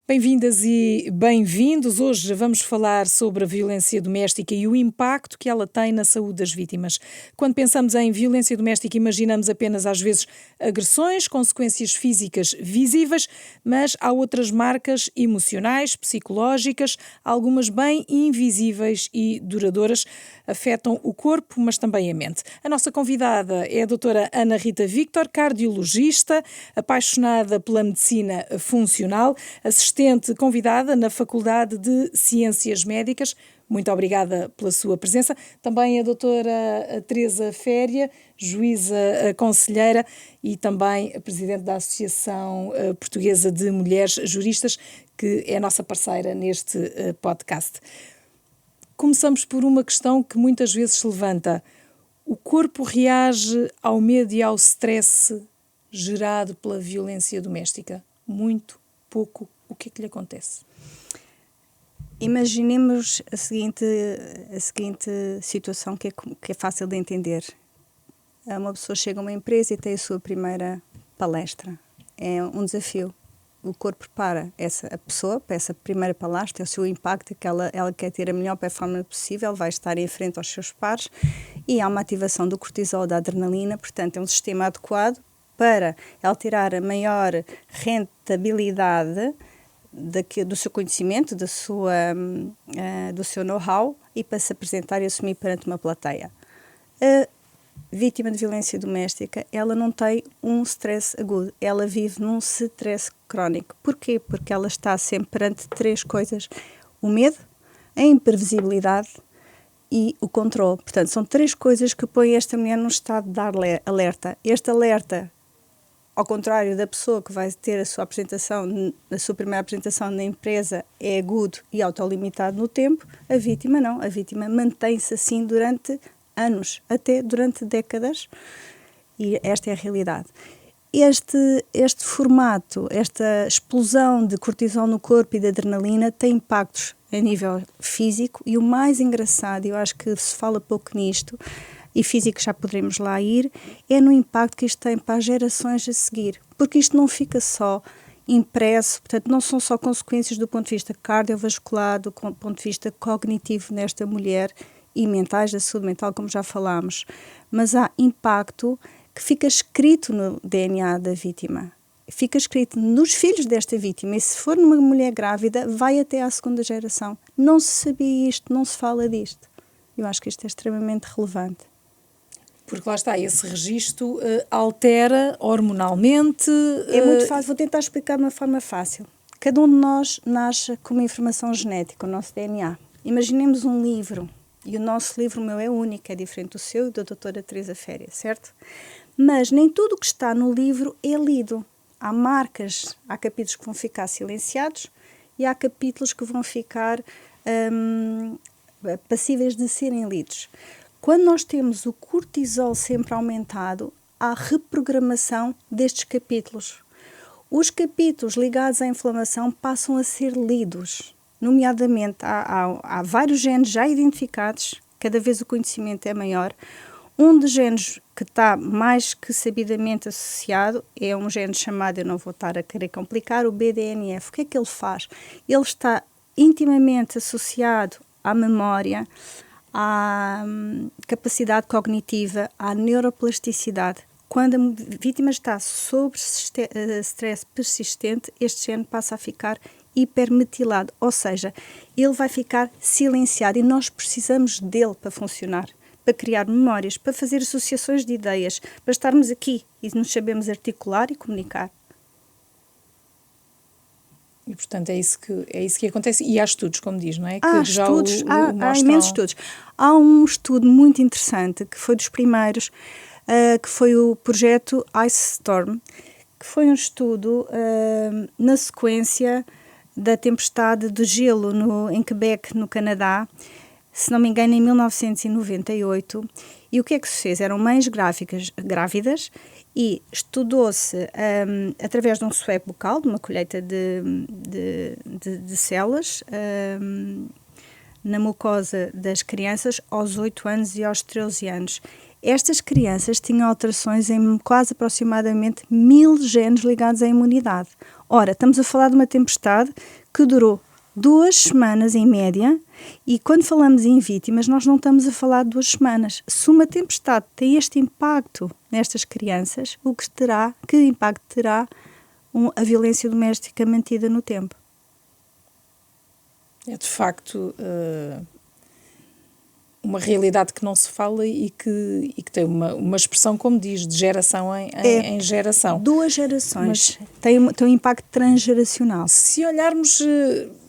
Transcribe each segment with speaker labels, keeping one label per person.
Speaker 1: Bem-vindas e bem-vindos. Hoje vamos falar sobre a violência doméstica e o impacto que ela tem na saúde das vítimas. Quando pensamos em violência doméstica, imaginamos apenas, às vezes, agressões, consequências físicas visíveis, mas há outras marcas emocionais, psicológicas, algumas bem invisíveis e duradouras, afetam o corpo, mas também a mente. A nossa convidada é a doutora Ana Rita Victor, cardiologista, apaixonada pela medicina funcional, assistente convidada na Faculdade de Ciências Médicas. Muito obrigada pela sua presença. Também a doutora Teresa Féria, juíza conselheira e também a presidente da Associação Portuguesa de Mulheres Juristas, que é a nossa parceira neste podcast. Começamos por uma questão que muitas vezes se levanta. O corpo reage ao medo e ao stress gerado pela violência doméstica? Muito, pouco? O que é que lhe acontece?
Speaker 2: Imaginemos a seguinte situação que é fácil de entender. Uma pessoa chega a uma empresa e tem a sua primeira palestra. É um desafio. O corpo prepara a pessoa para essa primeira palestra, é o seu impacto, que ela quer ter a melhor performance possível, vai estar em frente aos seus pares e há uma ativação do cortisol, da adrenalina, portanto é um sistema adequado para ela tirar a maior rentabilidade do seu conhecimento, do seu know-how e para se apresentar e assumir perante uma plateia. A vítima de violência doméstica, ela não tem um stress agudo, ela vive num stress crónico. Porquê? Porque ela está sempre perante três coisas: o medo, a imprevisibilidade e o controle. Portanto, são três coisas que põem esta mulher num estado de alerta. Este alerta, ao contrário da pessoa que vai ter a sua primeira apresentação na empresa, é agudo e autolimitado no tempo, a vítima não. A vítima mantém-se assim durante anos, até durante décadas, e esta é a realidade. Este formato, esta explosão de cortisol no corpo e de adrenalina tem impactos a nível físico e o mais engraçado, eu acho que se fala pouco nisto, e físico já poderemos lá ir, é no impacto que isto tem para as gerações a seguir. Porque isto não fica só impresso, portanto, não são só consequências do ponto de vista cardiovascular, do ponto de vista cognitivo nesta mulher e mentais, da saúde mental, como já falámos, mas há impacto que fica escrito no DNA da vítima. Fica escrito nos filhos desta vítima, e se for numa mulher grávida, vai até à segunda geração. Não se sabia isto, não se fala disto. Eu acho que isto é extremamente relevante.
Speaker 1: Porque lá está, esse registro altera hormonalmente.
Speaker 2: É muito fácil, vou tentar explicar de uma forma fácil. Cada um de nós nasce com uma informação genética, o nosso DNA. Imaginemos um livro, e o nosso livro, o meu, é único, é diferente do seu e da doutora Teresa Féria, certo? Mas nem tudo o que está no livro é lido. Há marcas, há capítulos que vão ficar silenciados e há capítulos que vão ficar passíveis de serem lidos. Quando nós temos o cortisol sempre aumentado, há reprogramação destes capítulos. Os capítulos ligados à inflamação passam a ser lidos. Nomeadamente, há vários genes já identificados, cada vez o conhecimento é maior. Um dos genes que está mais que sabidamente associado é um gene chamado, eu não vou estar a querer complicar, o BDNF. O que é que ele faz? Ele está intimamente associado à memória, à capacidade cognitiva, à neuroplasticidade. Quando a vítima está sob stress persistente, este gene passa a ficar hipermetilado, ou seja, ele vai ficar silenciado e nós precisamos dele para funcionar, para criar memórias, para fazer associações de ideias, para estarmos aqui e nos sabemos articular e comunicar.
Speaker 1: E, portanto, é isso que acontece. E há estudos, como diz, não é?
Speaker 2: Há estudos, há imensos estudos. Há um estudo muito interessante, que foi dos primeiros, que foi o projeto Ice Storm, que foi um estudo na sequência da tempestade de gelo em Quebec, no Canadá, se não me engano, em 1998. E o que é que se fez? Eram mães grávidas e estudou-se através de um swab bucal, de uma colheita de células na mucosa das crianças aos 8 anos e aos 13 anos. Estas crianças tinham alterações em quase aproximadamente 1000 genes ligados à imunidade. Ora, estamos a falar de uma tempestade que durou 2 semanas em média, e quando falamos em vítimas, nós não estamos a falar de 2 semanas. Se uma tempestade tem este impacto nestas crianças, que impacto terá a violência doméstica mantida no tempo?
Speaker 1: É de facto uma realidade que não se fala e que tem uma expressão, como diz, de geração em geração.
Speaker 2: 2 gerações. Tem um impacto transgeracional.
Speaker 1: Se olharmos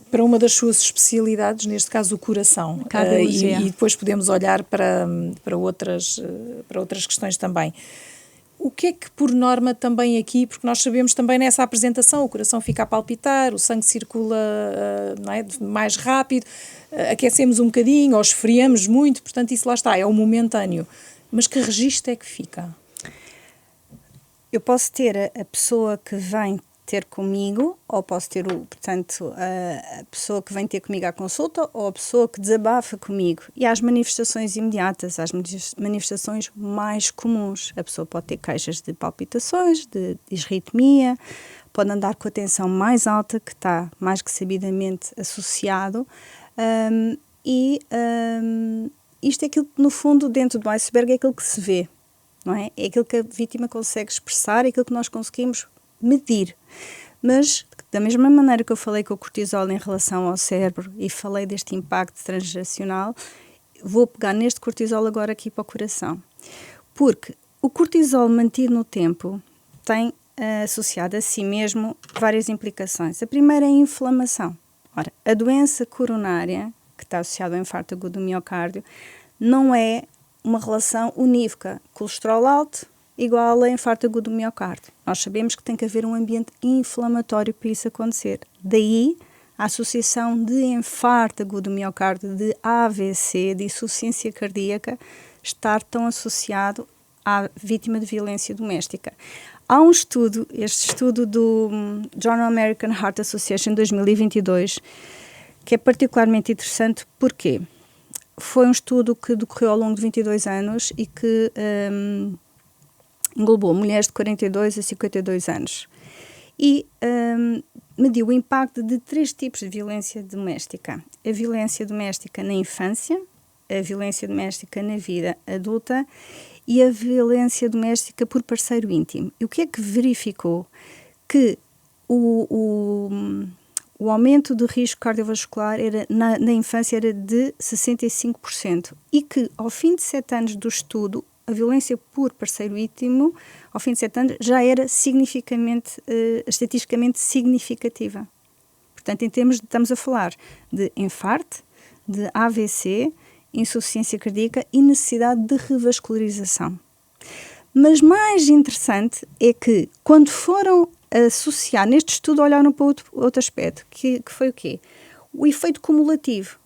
Speaker 1: para uma das suas especialidades, neste caso o coração, e depois podemos olhar para outras questões também. O que é que, por norma, também aqui, porque nós sabemos também nessa apresentação, o coração fica a palpitar, o sangue circula não é, mais rápido, aquecemos um bocadinho ou esfriamos muito, portanto isso lá está, é o momentâneo. Mas que registro é que fica?
Speaker 2: Eu posso ter a pessoa que vem ter comigo, ou posso ter, portanto, a pessoa que vem ter comigo à consulta, ou a pessoa que desabafa comigo. E há as manifestações imediatas, as manifestações mais comuns. A pessoa pode ter queixas de palpitações, de disritmia, pode andar com a tensão mais alta, que está mais que sabidamente associado. Isto é aquilo que, no fundo, dentro do iceberg, é aquilo que se vê, não é? É aquilo que a vítima consegue expressar, é aquilo que nós conseguimos medir. Mas, da mesma maneira que eu falei com o cortisol em relação ao cérebro e falei deste impacto transgeracional, vou pegar neste cortisol agora aqui para o coração. Porque o cortisol mantido no tempo tem associado a si mesmo várias implicações. A primeira é a inflamação. Ora, a doença coronária, que está associada ao infarto agudo do miocárdio, não é uma relação unívoca. Colesterol alto igual a infarto agudo do miocárdio. Nós sabemos que tem que haver um ambiente inflamatório para isso acontecer. Daí a associação de infarto agudo do miocárdio, de AVC, de insuficiência cardíaca, estar tão associado à vítima de violência doméstica. Há um estudo, este estudo do Journal American Heart Association 2022, que é particularmente interessante. Porquê? Foi um estudo que decorreu ao longo de 22 anos e que englobou mulheres de 42 a 52 anos e mediu o impacto de 3 tipos de violência doméstica. A violência doméstica na infância, a violência doméstica na vida adulta e a violência doméstica por parceiro íntimo. E o que é que verificou? Que o aumento de risco cardiovascular na infância era de 65% e que ao fim de 7 anos do estudo a violência por parceiro íntimo, ao fim de 7 anos, já era estatisticamente significativa. Portanto, estamos a falar de infarto, de AVC, insuficiência cardíaca e necessidade de revascularização. Mas mais interessante é que, quando foram associar, neste estudo olharam para outro aspecto, que foi o quê? O efeito cumulativo.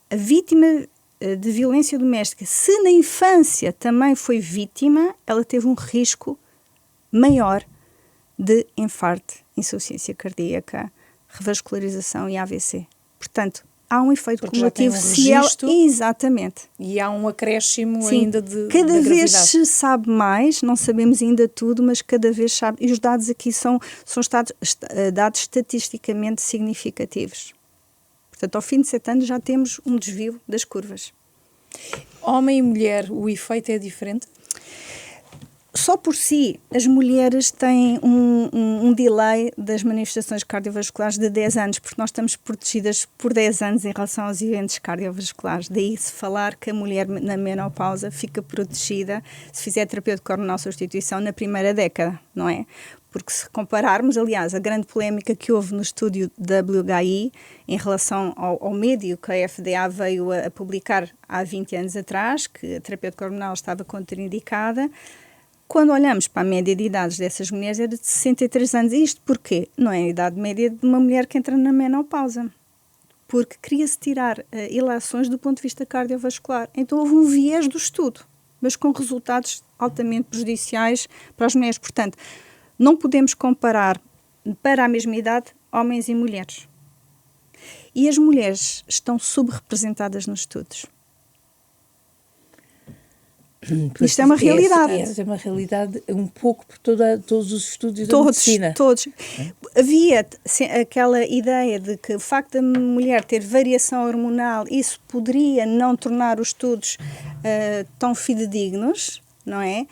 Speaker 2: A vítima de violência doméstica, se na infância também foi vítima, ela teve um risco maior de infarto, insuficiência cardíaca, revascularização e AVC. Portanto, há um efeito cumulativo se ela... Exatamente.
Speaker 1: E há um acréscimo ainda de
Speaker 2: cada vez se sabe mais, não sabemos ainda tudo, mas cada vez sabe, e os dados aqui são dados estatisticamente significativos. Portanto, ao fim de 7 anos já temos um desvio das curvas.
Speaker 1: Homem e mulher, o efeito é diferente?
Speaker 2: Só por si, as mulheres têm um delay das manifestações cardiovasculares de 10 anos, porque nós estamos protegidas por 10 anos em relação aos eventos cardiovasculares. Daí se falar que a mulher na menopausa fica protegida se fizer terapia de hormonal substituição na primeira década, não é? Porque se compararmos, aliás, a grande polémica que houve no estúdio WHI em relação ao médio que a FDA veio a publicar há 20 anos atrás, que a terapia de hormonal estava contraindicada, quando olhamos para a média de idades dessas mulheres era de 63 anos. E isto porquê? Não é a idade média de uma mulher que entra na menopausa. Porque queria-se tirar ilações do ponto de vista cardiovascular. Então houve um viés do estudo, mas com resultados altamente prejudiciais para as mulheres. Portanto, não podemos comparar para a mesma idade homens e mulheres. E as mulheres estão subrepresentadas nos estudos. Isto é uma realidade.
Speaker 3: Essa é uma realidade um pouco por todos os estúdios da medicina.
Speaker 2: Todos. Havia aquela ideia de que o facto da mulher ter variação hormonal, isso poderia não tornar os estudos tão fidedignos, não é?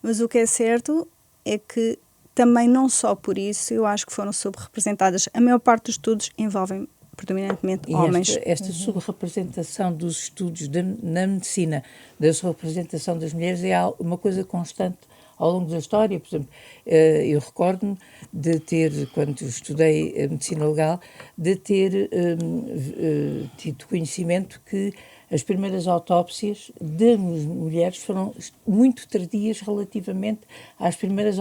Speaker 2: Mas o que é certo é que também não só por isso, eu acho que foram subrepresentadas. A maior parte dos estudos envolvem predominantemente homens.
Speaker 3: Esta subrepresentação dos estudos na medicina, da subrepresentação das mulheres, é uma coisa constante ao longo da história. Por exemplo, eu recordo-me de ter, quando estudei a medicina legal, de ter tido conhecimento que as primeiras autópsias das mulheres foram muito tardias relativamente às primeiras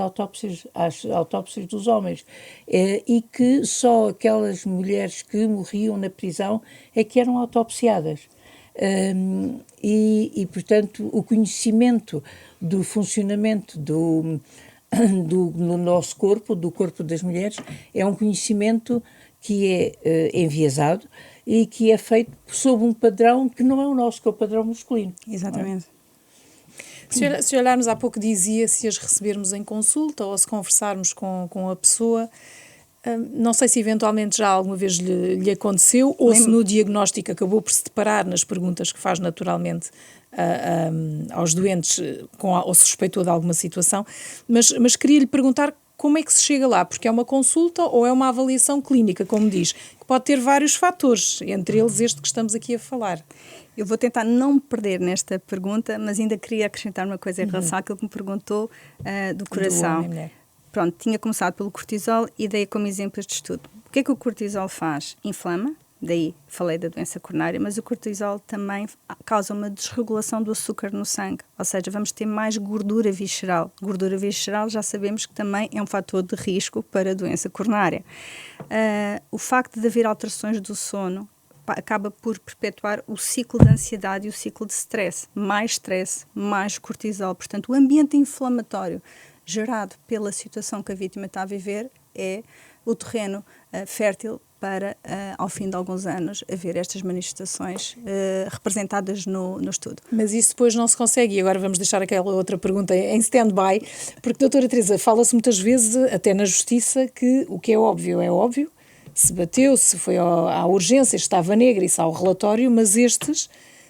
Speaker 3: às autópsias dos homens, e que só aquelas mulheres que morriam na prisão é que eram autopsiadas. Portanto, o conhecimento do funcionamento do nosso corpo, do corpo das mulheres, é um conhecimento que é enviesado e que é feito sob um padrão que não é o nosso, que é o padrão masculino.
Speaker 2: Exatamente.
Speaker 1: Se olharmos, há pouco dizia se as recebermos em consulta ou se conversarmos com a pessoa, não sei se eventualmente já alguma vez lhe aconteceu ou se no diagnóstico acabou por se deparar nas perguntas que faz naturalmente aos doentes ou suspeitou de alguma situação, mas queria lhe perguntar como é que se chega lá, porque é uma consulta ou é uma avaliação clínica, como diz, que pode ter vários fatores, entre eles este que estamos aqui a falar.
Speaker 2: Eu vou tentar não me perder nesta pergunta, mas ainda queria acrescentar uma coisa em relação àquilo que me perguntou do coração. Pronto, tinha começado pelo cortisol e dei como exemplo este estudo. O que é que o cortisol faz? Inflama, daí falei da doença coronária, mas o cortisol também causa uma desregulação do açúcar no sangue, ou seja, vamos ter mais gordura visceral. Gordura visceral já sabemos que também é um fator de risco para a doença coronária. O facto de haver alterações do sono acaba por perpetuar o ciclo de ansiedade e o ciclo de stress, mais cortisol. Portanto, o ambiente inflamatório gerado pela situação que a vítima está a viver é o terreno fértil para, ao fim de alguns anos, haver estas manifestações representadas no estudo.
Speaker 1: Mas isso depois não se consegue, e agora vamos deixar aquela outra pergunta em stand-by, porque, doutora Teresa, fala-se muitas vezes, até na justiça, que o que é óbvio, se bateu, se foi à urgência, estava negra, isso há o relatório, mas estes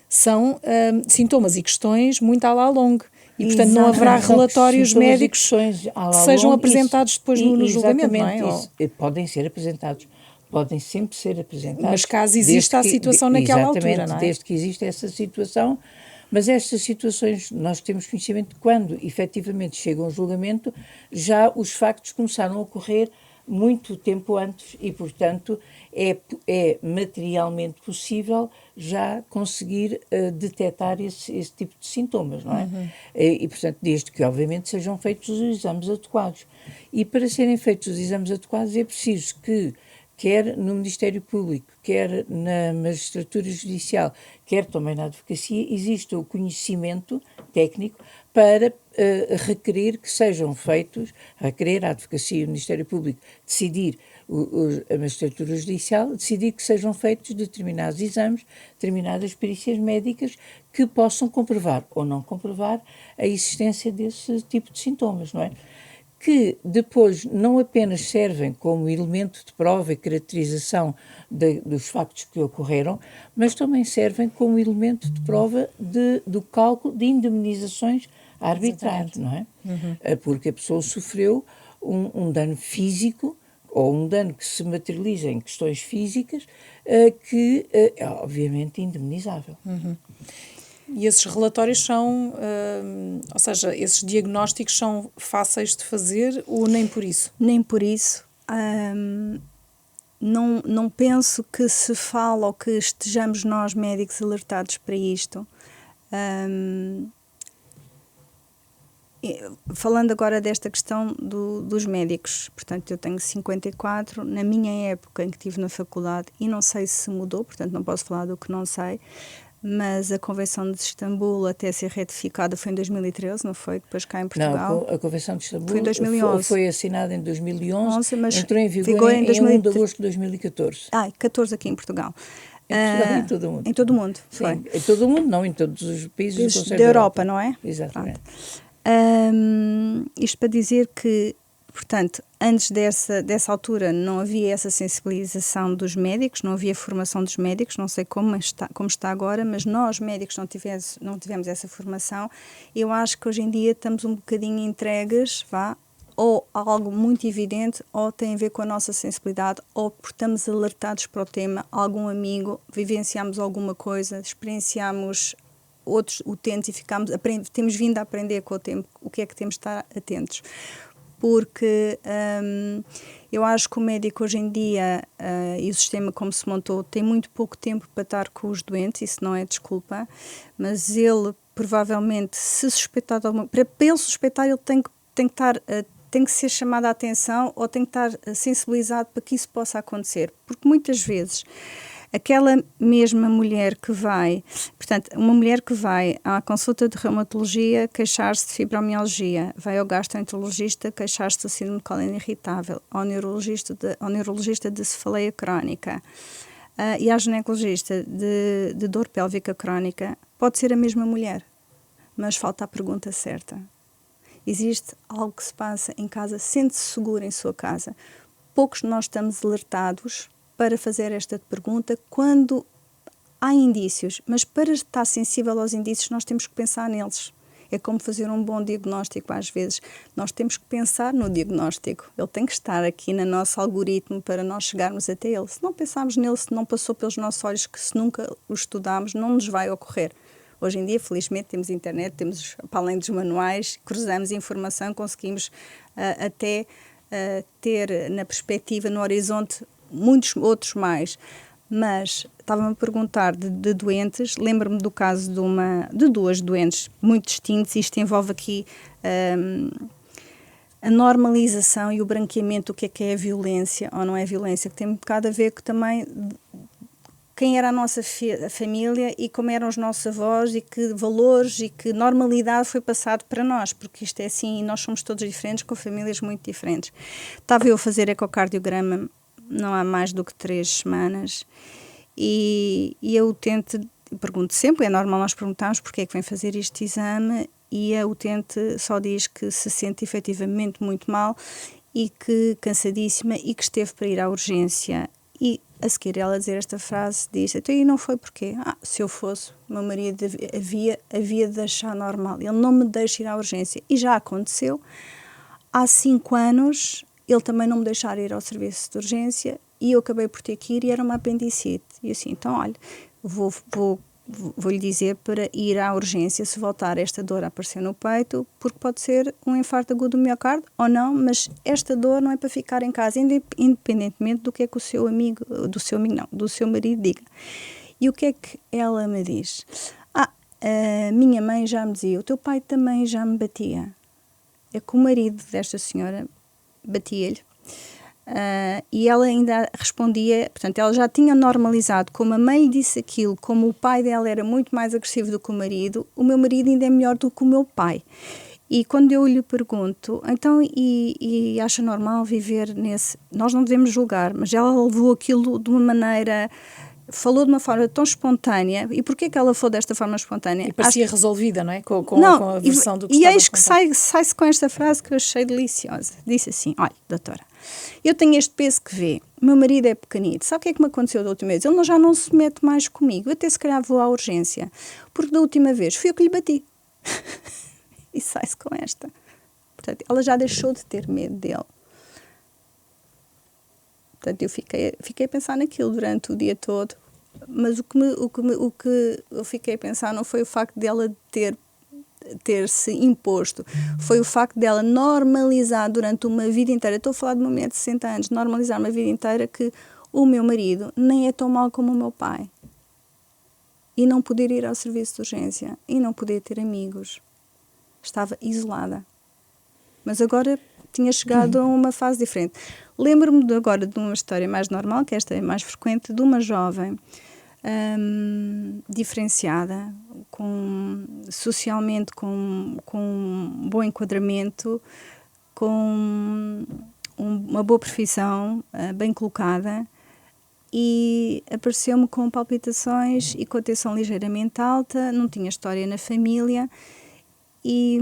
Speaker 1: são sintomas e questões muito à la longue. E, portanto, não haverá relatórios médicos que sejam apresentados depois no julgamento, não é?
Speaker 3: Isso. Podem ser apresentados. Podem sempre ser apresentados.
Speaker 1: Mas caso exista a situação naquela altura, não é?
Speaker 3: Desde que existe essa situação, mas estas situações nós temos conhecimento de quando efetivamente chegam ao julgamento, já os factos começaram a ocorrer muito tempo antes e, portanto, é materialmente possível já conseguir detectar esse tipo de sintomas, não é? Uhum. E, portanto, desde que, obviamente, sejam feitos os exames adequados. E para serem feitos os exames adequados é preciso que, quer no Ministério Público, quer na magistratura judicial, quer também na advocacia, exista o conhecimento técnico para requerer que sejam feitos, requerer a advocacia e o Ministério Público decidir, a magistratura judicial decidir que sejam feitos determinados exames, determinadas perícias médicas que possam comprovar ou não comprovar a existência desse tipo de sintomas, não é? Que depois não apenas servem como elemento de prova e caracterização dos factos que ocorreram, mas também servem como elemento de prova do cálculo de indemnizações arbitrárias, não é? Uhum. Porque a pessoa sofreu um dano físico ou um dano que se materializa em questões físicas que é obviamente indemnizável.
Speaker 1: Uhum. E esses relatórios são, ou seja, esses diagnósticos são fáceis de fazer ou nem por isso?
Speaker 2: Nem por isso. Não penso que se fala ou que estejamos nós médicos alertados para isto. Falando agora desta questão dos médicos, portanto eu tenho 54, na minha época em que estive na faculdade, e não sei se mudou, portanto não posso falar do que não sei, mas a Convenção de Istambul até ser retificada foi em 2013, não foi? Depois cá em Portugal.
Speaker 3: Não, a Convenção de Istambul
Speaker 2: foi em 2011.
Speaker 3: Foi assinada em 2011, mas entrou em vigor em 1 de agosto de 2014.
Speaker 2: 14 aqui em Portugal.
Speaker 3: Em todo o mundo.
Speaker 2: Em todo o mundo,
Speaker 3: Sim,
Speaker 2: foi.
Speaker 3: em todo o mundo, não em todos os países do Conselho
Speaker 2: Da Europa, não é?
Speaker 3: Exatamente.
Speaker 2: Isto para dizer que, portanto, antes dessa altura não havia essa sensibilização dos médicos, não havia formação dos médicos, não sei como está agora, mas nós médicos não tivemos essa formação. Eu acho que hoje em dia estamos um bocadinho entregues, ou algo muito evidente, ou tem a ver com a nossa sensibilidade, ou porque estamos alertados para o tema, algum amigo, vivenciamos alguma coisa, experienciamos outros utentes e temos vindo a aprender com o tempo o que é que temos de estar atentos. Porque eu acho que o médico hoje em dia e o sistema como se montou tem muito pouco tempo para estar com os doentes, isso não é desculpa, mas ele provavelmente, se suspeitar de alguma coisa, para ele suspeitar, ele tem que ser chamado a atenção ou tem que estar sensibilizado para que isso possa acontecer, porque muitas vezes aquela mesma mulher que vai, portanto, uma mulher que vai à consulta de reumatologia queixar-se de fibromialgia, vai ao gastroenterologista queixar-se de síndrome de cólera irritável, ao neurologista de cefaleia crónica e à ginecologista de dor pélvica crónica, pode ser a mesma mulher, mas falta a pergunta certa. Existe algo que se passa em casa, sente-se seguro em sua casa. Poucos de nós estamos alertados para fazer esta pergunta quando há indícios, mas para estar sensível aos indícios nós temos que pensar neles. É como fazer um bom diagnóstico às vezes. Nós temos que pensar no diagnóstico. Ele tem que estar aqui no nosso algoritmo para nós chegarmos até ele. Se não pensarmos nele, se não passou pelos nossos olhos, que se nunca o estudarmos, não nos vai ocorrer. Hoje em dia, felizmente, temos internet, temos, para além dos manuais, cruzamos informação, conseguimos até ter na perspectiva, no horizonte, muitos outros mais. Mas estava-me a perguntar de doentes, lembro-me do caso de duas doentes muito distintas, isto envolve aqui a normalização e o branqueamento do que é a violência ou não é violência, que tem um bocado a ver com também quem era a nossa família e como eram os nossos avós e que valores e que normalidade foi passado para nós, porque isto é assim e nós somos todos diferentes, com famílias muito diferentes. Estava eu a fazer ecocardiograma não há mais do que 3 semanas e eu pergunto sempre, é normal nós perguntarmos porque é que vem fazer este exame e a utente só diz que se sente efetivamente muito mal e que cansadíssima e que esteve para ir à urgência. E a seguir ela dizer esta frase, diz, então e não foi porquê? Se eu fosse, o meu marido havia de deixar normal, ele não me deixa ir à urgência. E já aconteceu, há 5 anos, ele também não me deixara ir ao serviço de urgência e eu acabei por ter que ir e era uma apendicite. E assim, então olha, vou-lhe dizer para ir à urgência se voltar esta dor a aparecer no peito, porque pode ser um infarto agudo do miocárdio ou não, mas esta dor não é para ficar em casa, independentemente do que é que o seu amigo, do seu marido diga. E o que é que ela me diz? A minha mãe já me dizia, o teu pai também já me batia. É que o marido desta senhora batia-lhe. E ela ainda respondia, portanto, ela já tinha normalizado, como a mãe disse aquilo, como o pai dela era muito mais agressivo do que o meu marido ainda é melhor do que o meu pai. E quando eu lhe pergunto, então, e acha normal viver nesse... Nós não devemos julgar, mas ela levou aquilo de uma maneira... Falou de uma forma tão espontânea. E porquê que ela falou desta forma espontânea?
Speaker 1: E parecia resolvida, não é? Com a versão do que
Speaker 2: e
Speaker 1: estava
Speaker 2: eis que sai-se com esta frase que eu achei deliciosa. Disse assim, olha, doutora, eu tenho este peso que vê, o meu marido é pequenito, sabe o que é que me aconteceu da última vez? Ele já não se mete mais comigo, eu até se calhar vou à urgência, porque da última vez fui eu que lhe bati. E sai-se com esta. Portanto, ela já deixou de ter medo dele. Portanto, eu fiquei a pensar naquilo durante o dia todo, mas o que eu fiquei a pensar não foi o facto dela ter-se imposto, foi o facto dela normalizar durante uma vida inteira, estou a falar de uma mulher de 60 anos, normalizar uma vida inteira que o meu marido nem é tão mau como o meu pai. E não poder ir ao serviço de urgência, e não poder ter amigos. Estava isolada. Mas agora tinha chegado a uma fase diferente. Lembro-me agora de uma história mais normal, que esta é mais frequente, de uma jovem diferenciada, socialmente com um bom enquadramento, com uma boa profissão, bem colocada, e apareceu-me com palpitações e com a tensão ligeiramente alta, não tinha história na família e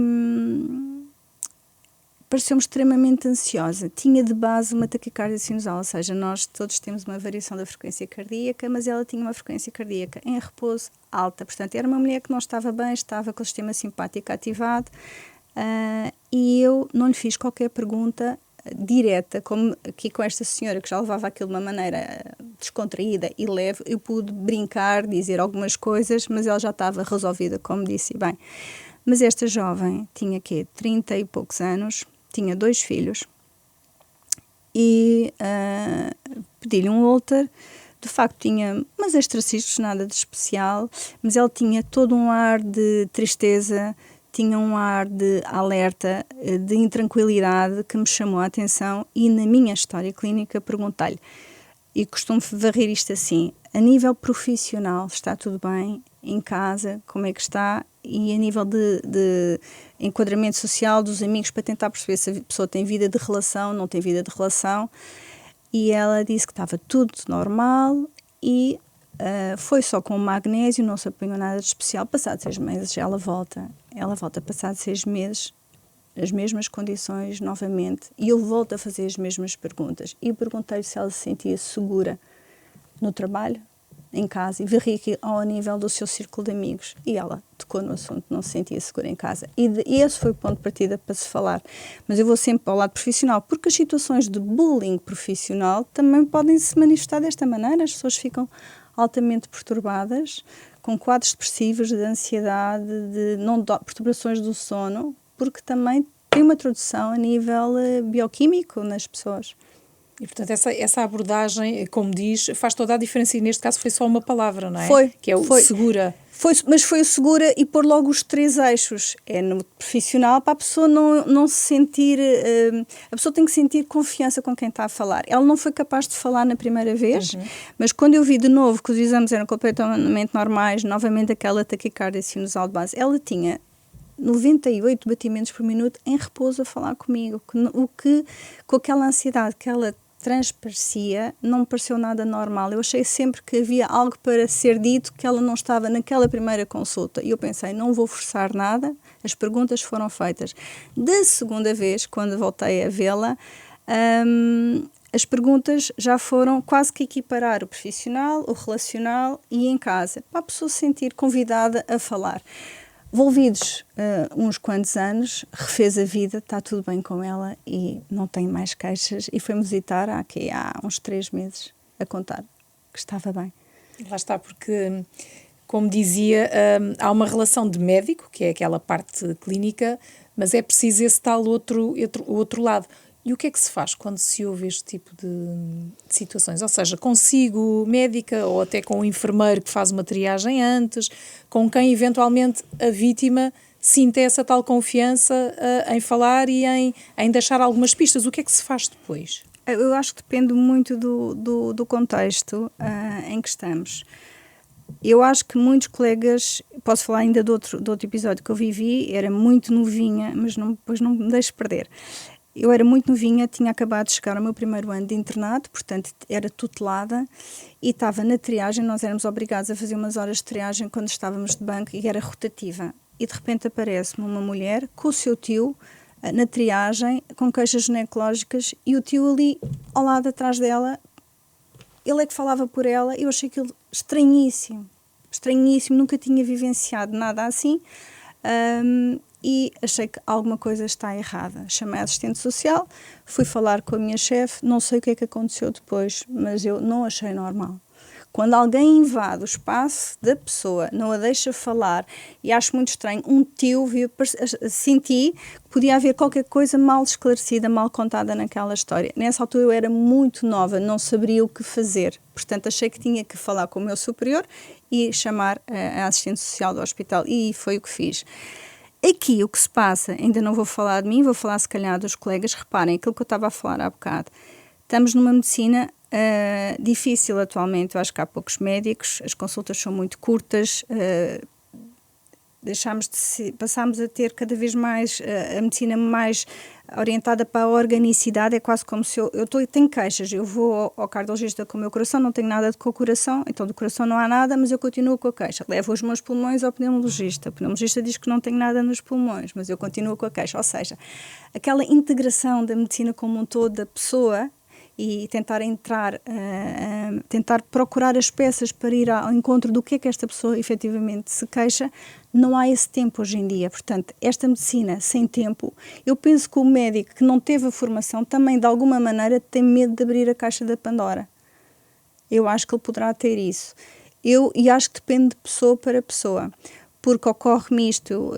Speaker 2: pareceu-me extremamente ansiosa. Tinha de base uma taquicardia sinusal, ou seja, nós todos temos uma variação da frequência cardíaca, mas ela tinha uma frequência cardíaca em repouso alta. Portanto, era uma mulher que não estava bem, estava com o sistema simpático ativado, e eu não lhe fiz qualquer pergunta direta, como aqui com esta senhora que já levava aquilo de uma maneira descontraída e leve. Eu pude brincar, dizer algumas coisas, mas ela já estava resolvida, como disse bem. Mas esta jovem tinha 30 e poucos anos, tinha 2 filhos e pedi-lhe um Holter. De facto tinha umas extracistos, nada de especial, mas ela tinha todo um ar de tristeza, tinha um ar de alerta, de intranquilidade que me chamou a atenção, e na minha história clínica perguntei-lhe, e costumo varrer isto assim: a nível profissional está tudo bem? Em casa, como é que está? E a nível de enquadramento social dos amigos, para tentar perceber se a pessoa tem vida de relação, não tem vida de relação. E ela disse que estava tudo normal e foi só com o magnésio, não se apanhou nada de especial. Passados 6 meses ela volta passados 6 meses, as mesmas condições novamente, e eu volto a fazer as mesmas perguntas. E perguntei se ela se sentia segura no trabalho, em casa, e varri aqui ao nível do seu círculo de amigos, e ela tocou no assunto, não se sentia segura em casa, e esse foi o ponto de partida para se falar. Mas eu vou sempre ao lado profissional, porque as situações de bullying profissional também podem se manifestar desta maneira. As pessoas ficam altamente perturbadas, com quadros depressivos, de ansiedade, de perturbações do sono, porque também tem uma tradução a nível bioquímico nas pessoas.
Speaker 1: E, portanto, essa abordagem, como diz, faz toda a diferença, e neste caso foi só uma palavra, não é?
Speaker 2: Foi.
Speaker 1: Que é o segura.
Speaker 2: Mas foi o segura, e pôr logo os 3 eixos. É no profissional, para a pessoa não se sentir... a pessoa tem que sentir confiança com quem está a falar. Ela não foi capaz de falar na primeira vez, mas quando eu vi de novo que os exames eram completamente normais, novamente aquela taquicardia sinusal de base, ela tinha 98 batimentos por minuto em repouso a falar comigo, o que com aquela ansiedade que ela transparecia, não me pareceu nada normal. Eu achei sempre que havia algo para ser dito, que ela não estava naquela primeira consulta. E eu pensei, não vou forçar nada, as perguntas foram feitas. Da segunda vez, quando voltei a vê-la, as perguntas já foram quase que equiparar o profissional, o relacional e em casa, para a pessoa se sentir convidada a falar. Volvidos uns quantos anos, refez a vida, está tudo bem com ela e não tem mais queixas, e foi-me visitar há uns 3 meses a contar que estava bem.
Speaker 1: Lá está, porque, como dizia, há uma relação de médico, que é aquela parte clínica, mas é preciso esse tal outro lado. E o que é que se faz quando se ouve este tipo de situações? Ou seja, consigo médica ou até com o enfermeiro que faz uma triagem antes, com quem eventualmente a vítima sinta essa tal confiança em falar e em deixar algumas pistas. O que é que se faz depois?
Speaker 2: Eu acho que depende muito do contexto em que estamos. Eu acho que muitos colegas, posso falar ainda de outro episódio que eu vivi, era muito novinha, mas depois não me deixo perder. Eu era muito novinha, tinha acabado de chegar ao meu primeiro ano de internato, portanto era tutelada, e estava na triagem. Nós éramos obrigados a fazer umas horas de triagem quando estávamos de banco, e era rotativa. E de repente aparece-me uma mulher com o seu tio na triagem, com queixas ginecológicas, e o tio ali ao lado atrás dela, ele é que falava por ela. Eu achei aquilo estranhíssimo, nunca tinha vivenciado nada assim. E achei que alguma coisa está errada. Chamei a assistente social, fui falar com a minha chefe, não sei o que é que aconteceu depois, mas eu não achei normal. Quando alguém invade o espaço da pessoa, não a deixa falar, e acho muito estranho, um tio, senti que podia haver qualquer coisa mal esclarecida, mal contada naquela história. Nessa altura eu era muito nova, não saberia o que fazer, portanto achei que tinha que falar com o meu superior e chamar a assistente social do hospital, e foi o que fiz. Aqui o que se passa, ainda não vou falar de mim, vou falar se calhar dos colegas. Reparem, aquilo que eu estava a falar há bocado, estamos numa medicina difícil atualmente. Eu acho que há poucos médicos, as consultas são muito curtas, passámos a ter cada vez mais a medicina mais orientada para a organicidade, é quase como se tenho queixas, eu vou ao cardiologista com o meu coração, não tenho nada com o coração, então do coração não há nada, mas eu continuo com a queixa. Levo os meus pulmões ao pneumologista. O pneumologista diz que não tenho nada nos pulmões, mas eu continuo com a queixa. Ou seja, aquela integração da medicina como um todo da pessoa e tentar tentar procurar as peças para ir ao encontro do que é que esta pessoa efetivamente se queixa, não há esse tempo hoje em dia. Portanto, esta medicina sem tempo, eu penso que o médico que não teve a formação também, de alguma maneira, tem medo de abrir a caixa da Pandora. Eu acho que ele poderá ter isso. E acho que depende de pessoa para pessoa. Porque ocorre-me isto,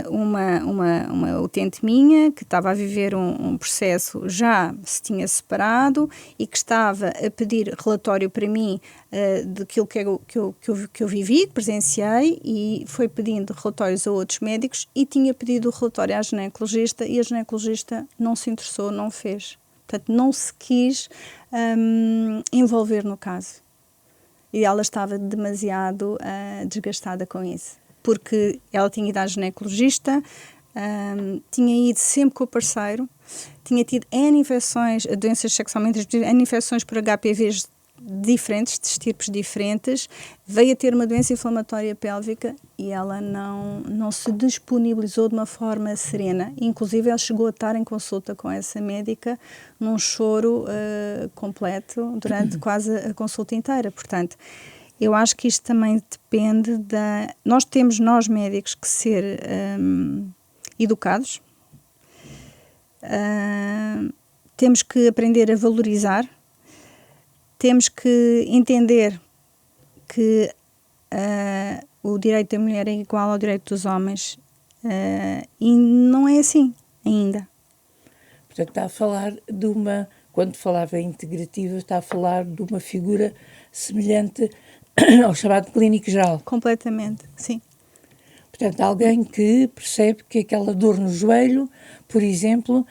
Speaker 2: uma utente minha que estava a viver um processo, já se tinha separado e que estava a pedir relatório para mim daquilo que eu vivi, que presenciei, e foi pedindo relatórios a outros médicos e tinha pedido o relatório à ginecologista e a ginecologista não se interessou, não fez. Portanto, não se quis envolver no caso. E ela estava demasiado desgastada com isso. Porque ela tinha ido à ginecologista, tinha ido sempre com o parceiro, tinha tido N infecções, doenças sexualmente transmissíveis, N infecções por HPVs diferentes, de estirpes diferentes, veio a ter uma doença inflamatória pélvica e ela não se disponibilizou de uma forma serena. Inclusive, ela chegou a estar em consulta com essa médica num choro completo durante quase a consulta inteira. Portanto, eu acho que isto também depende da... Nós médicos, que ser educados, temos que aprender a valorizar, temos que entender que o direito da mulher é igual ao direito dos homens e não é assim ainda.
Speaker 3: Portanto, está a falar de uma... Quando falava integrativa, está a falar de uma figura semelhante ao chamado clínico geral.
Speaker 2: Completamente, sim.
Speaker 3: Portanto, alguém que percebe que aquela dor no joelho, por exemplo,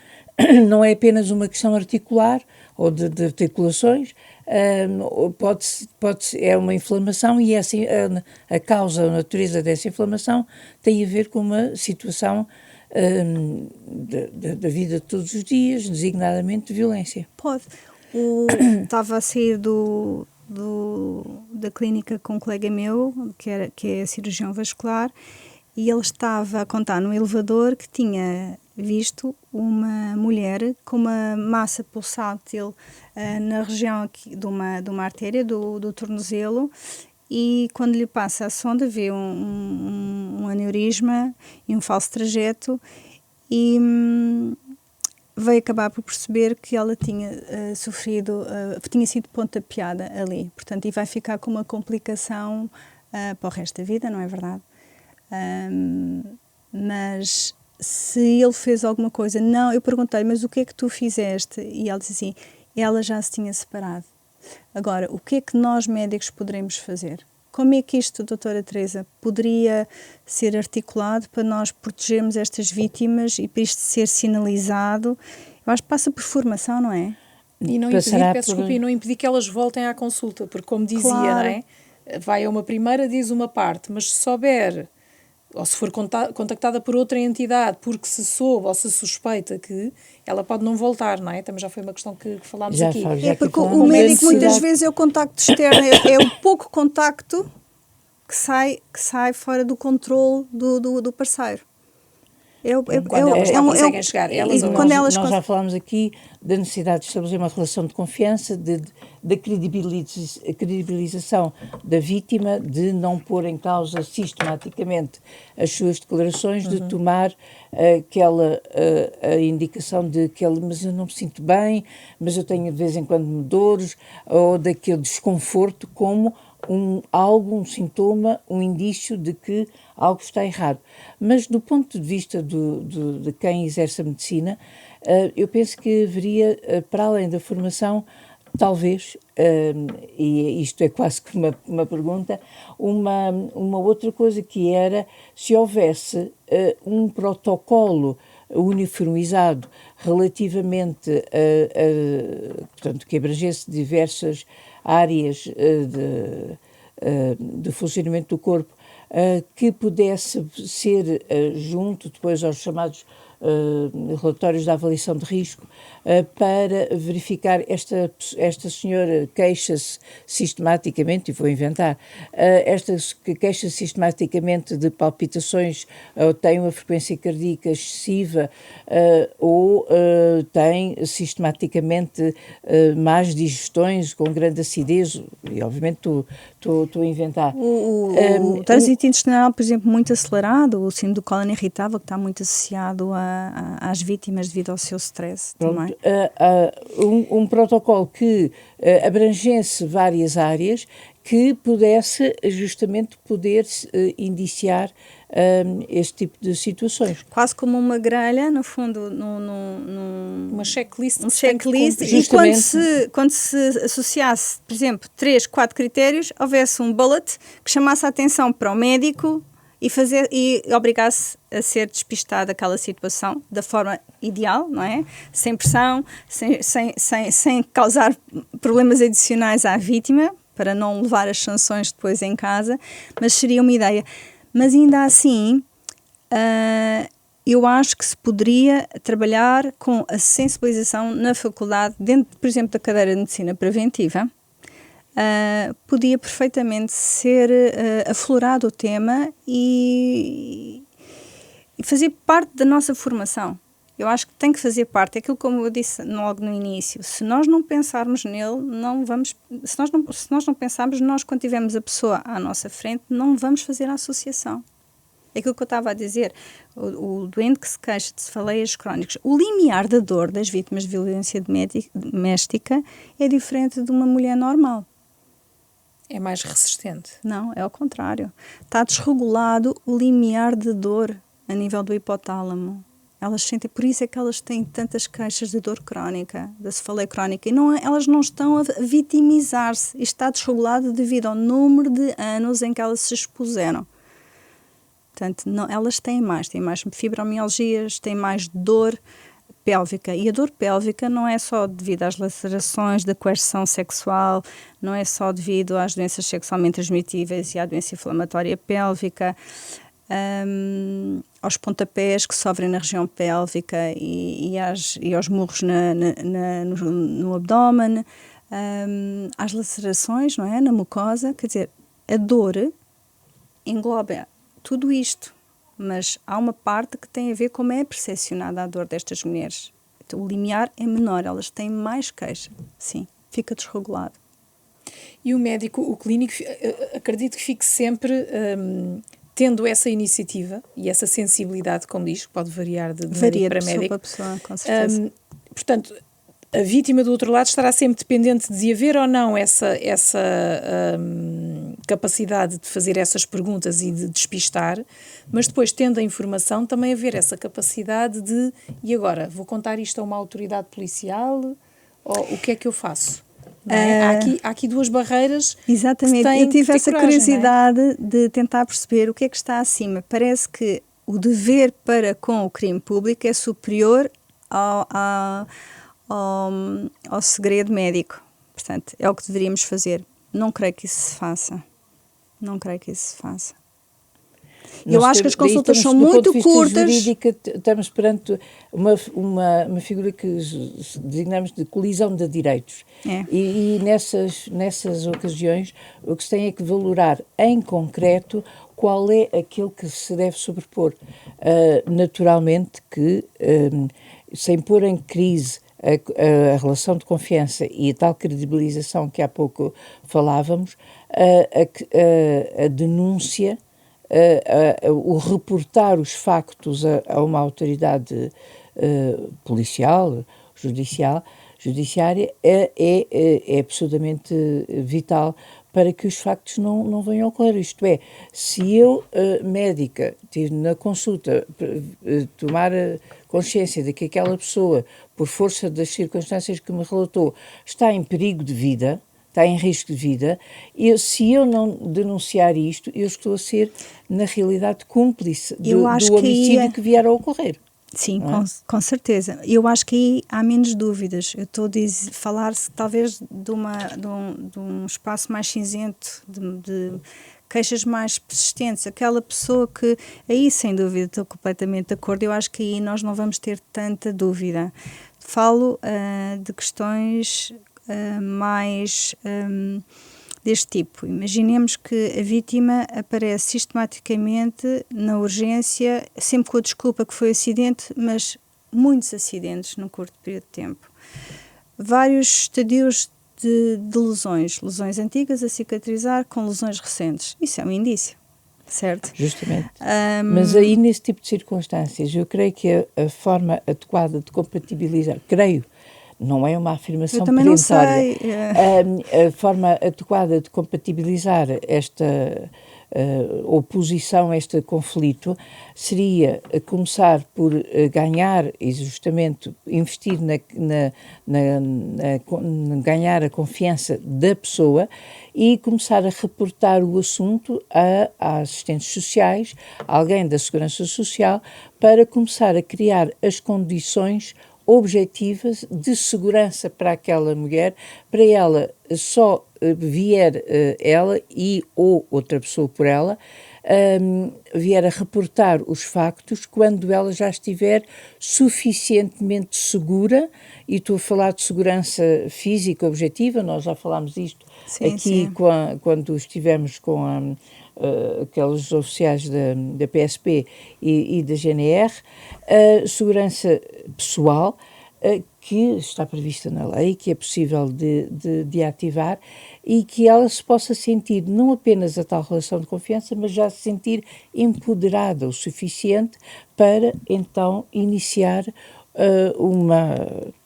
Speaker 3: não é apenas uma questão articular ou de articulações, é uma inflamação e assim, a causa, a natureza dessa inflamação tem a ver com uma situação da vida de todos os dias, designadamente de violência.
Speaker 2: Pode. Estava a sair da clínica com um colega meu, que é cirurgião vascular, e ele estava a contar no elevador que tinha visto uma mulher com uma massa pulsátil na região aqui de uma artéria do tornozelo, e quando lhe passa a sonda vê um aneurisma e um falso trajeto, e veio acabar por perceber que ela tinha tinha sido pontapeada ali, portanto, e vai ficar com uma complicação para o resto da vida, não é verdade? Mas se ele fez alguma coisa, não, eu perguntei, mas o que é que tu fizeste? E ela disse assim, ela já se tinha separado. Agora, o que é que nós médicos poderemos fazer? Como é que isto, doutora Teresa, poderia ser articulado para nós protegermos estas vítimas e para isto ser sinalizado? Eu acho que passa por formação, não é?
Speaker 1: E não impedir, não impedir que elas voltem à consulta, porque como dizia,
Speaker 2: claro.
Speaker 1: Não é? Vai a uma primeira, diz uma parte, mas se souber, ou se for contactada por outra entidade, porque se soube ou se suspeita que ela pode não voltar, não é? Também já foi uma questão que falámos aqui.
Speaker 2: É porque o médico muitas vezes é o contacto externo, é o pouco contacto que sai fora do controle do parceiro.
Speaker 1: Quando elas não conseguem chegar.
Speaker 3: Nós já falámos aqui da necessidade de estabelecer uma relação de confiança, da credibilização da vítima, de não pôr em causa sistematicamente as suas declarações, de tomar a indicação de que mas eu não me sinto bem, mas eu tenho de vez em quando dores, ou daquele desconforto como um sintoma, um indício de que algo está errado. Mas do ponto de vista de quem exerce a medicina, eu penso que haveria, para além da formação, talvez, e isto é quase que uma pergunta, uma outra coisa, que era se houvesse um protocolo uniformizado relativamente portanto, que abrangesse diversas áreas de funcionamento do corpo, que pudesse ser junto depois aos chamados relatórios de avaliação de risco, para verificar esta senhora queixa-se sistematicamente, e vou inventar, queixa-se sistematicamente de palpitações, ou tem uma frequência cardíaca excessiva, ou tem sistematicamente más digestões com grande acidez, e obviamente estou a inventar.
Speaker 2: O trânsito intestinal, por exemplo, muito acelerado, o síndrome do cólon irritável, que está muito associado às vítimas devido ao seu stress.
Speaker 3: Pronto,
Speaker 2: também.
Speaker 3: Um protocolo que abrangesse várias áreas, que pudesse justamente indiciar este tipo de situações.
Speaker 2: Quase como uma grelha, no fundo,
Speaker 1: Uma checklist.
Speaker 2: um checklist, e
Speaker 3: Justamente.
Speaker 2: quando se associasse, por exemplo, 3, 4 critérios, houvesse um bullet que chamasse a atenção para o médico e obrigasse a ser despistado aquela situação da forma ideal, não é? Sem pressão, sem causar problemas adicionais à vítima, para não levar as sanções depois em casa, mas seria uma ideia. Mas ainda assim, eu acho que se poderia trabalhar com a sensibilização na faculdade, dentro, por exemplo, da cadeira de medicina preventiva. Podia perfeitamente ser aflorado o tema e fazer parte da nossa formação. Eu acho que tem que fazer parte, aquilo como eu disse logo no início, se nós não pensarmos nele, se nós não pensarmos, nós quando tivermos a pessoa à nossa frente, não vamos fazer a associação. É aquilo que eu estava a dizer, o doente que se queixa de cefaleias crónicas, o limiar da dor das vítimas de violência doméstica é diferente de uma mulher normal.
Speaker 1: É mais resistente.
Speaker 2: Não, é ao contrário. Está desregulado o limiar de dor a nível do hipotálamo. Elas sentem, por isso é que elas têm tantas queixas de dor crónica, da cefaleia crónica, e elas não estão a vitimizar-se. Isto está desregulado devido ao número de anos em que elas se expuseram. Portanto, elas têm mais fibromialgias, têm mais dor pélvica. E a dor pélvica não é só devido às lacerações, da coerção sexual, não é só devido às doenças sexualmente transmissíveis e à doença inflamatória pélvica, aos pontapés que sofrem na região pélvica e aos murros no abdômen, às lacerações, não é? Na mucosa. Quer dizer, a dor engloba tudo isto, mas há uma parte que tem a ver com como é percepcionada a dor destas mulheres. Então, o limiar é menor, elas têm mais queixa, sim, fica desregulado.
Speaker 1: E o médico, o clínico, acredito que fique sempre tendo essa iniciativa e essa sensibilidade, como diz, que pode variar de médico para médico.
Speaker 2: Varia de pessoa para pessoa, com certeza.
Speaker 1: Portanto, a vítima do outro lado estará sempre dependente de haver ou não essa capacidade de fazer essas perguntas e de despistar, mas depois, tendo a informação, também haver essa capacidade de, e agora, vou contar isto a uma autoridade policial, ou o que é que eu faço? Não é? Há aqui duas barreiras.
Speaker 2: Exatamente, eu tive essa curiosidade de tentar perceber o que é que está acima. Parece que o dever para com o crime público é superior ao segredo médico. Portanto, é o que deveríamos fazer. Não creio que isso se faça. Eu acho que as consultas são muito curtas.
Speaker 3: Jurídica, estamos perante uma figura que designamos de colisão de direitos.
Speaker 2: É.
Speaker 3: E nessas ocasiões, o que se tem é que valorar em concreto qual é aquele que se deve sobrepor. Naturalmente que, sem pôr em crise a relação de confiança e a tal credibilização que há pouco falávamos, a denúncia, o reportar os factos a uma autoridade policial, judiciária, é absolutamente vital para que os factos não venham a ocorrer. Isto é, se eu, médica, tive na consulta, tomar consciência de que aquela pessoa, por força das circunstâncias que me relatou, está em perigo de vida, está em risco de vida, se eu não denunciar isto, eu estou a ser, na realidade, cúmplice do homicídio que vier a ocorrer.
Speaker 2: Sim,
Speaker 3: não é?
Speaker 2: com certeza. Eu acho que aí há menos dúvidas. Eu estou a falar-se talvez de um espaço mais cinzento, de queixas mais persistentes. Aquela pessoa que, aí sem dúvida, estou completamente de acordo. Eu acho que aí nós não vamos ter tanta dúvida. Falo de questões mais deste tipo. Imaginemos que a vítima aparece sistematicamente na urgência, sempre com a desculpa que foi acidente, mas muitos acidentes num curto período de tempo. Vários estadios de lesões antigas a cicatrizar com lesões recentes. Isso é um indício, certo?
Speaker 3: Justamente. Mas aí, nesse tipo de circunstâncias, eu creio que a forma adequada de compatibilizar, creio, não é uma afirmação perentória, a forma adequada de compatibilizar esta oposição, este conflito, seria começar por ganhar, e justamente investir ganhar a confiança da pessoa e começar a reportar o assunto a assistentes sociais, a alguém da Segurança Social, para começar a criar as condições objetivas de segurança para aquela mulher, para ela só vier ela e ou outra pessoa por ela, vier a reportar os factos quando ela já estiver suficientemente segura, e estou a falar de segurança física objetiva, nós já falámos isto aqui
Speaker 2: sim.
Speaker 3: quando estivemos com aqueles oficiais da PSP e da GNR, segurança pessoal, que está prevista na lei, que é possível de ativar, e que ela se possa sentir não apenas a tal relação de confiança, mas já se sentir empoderada o suficiente para então iniciar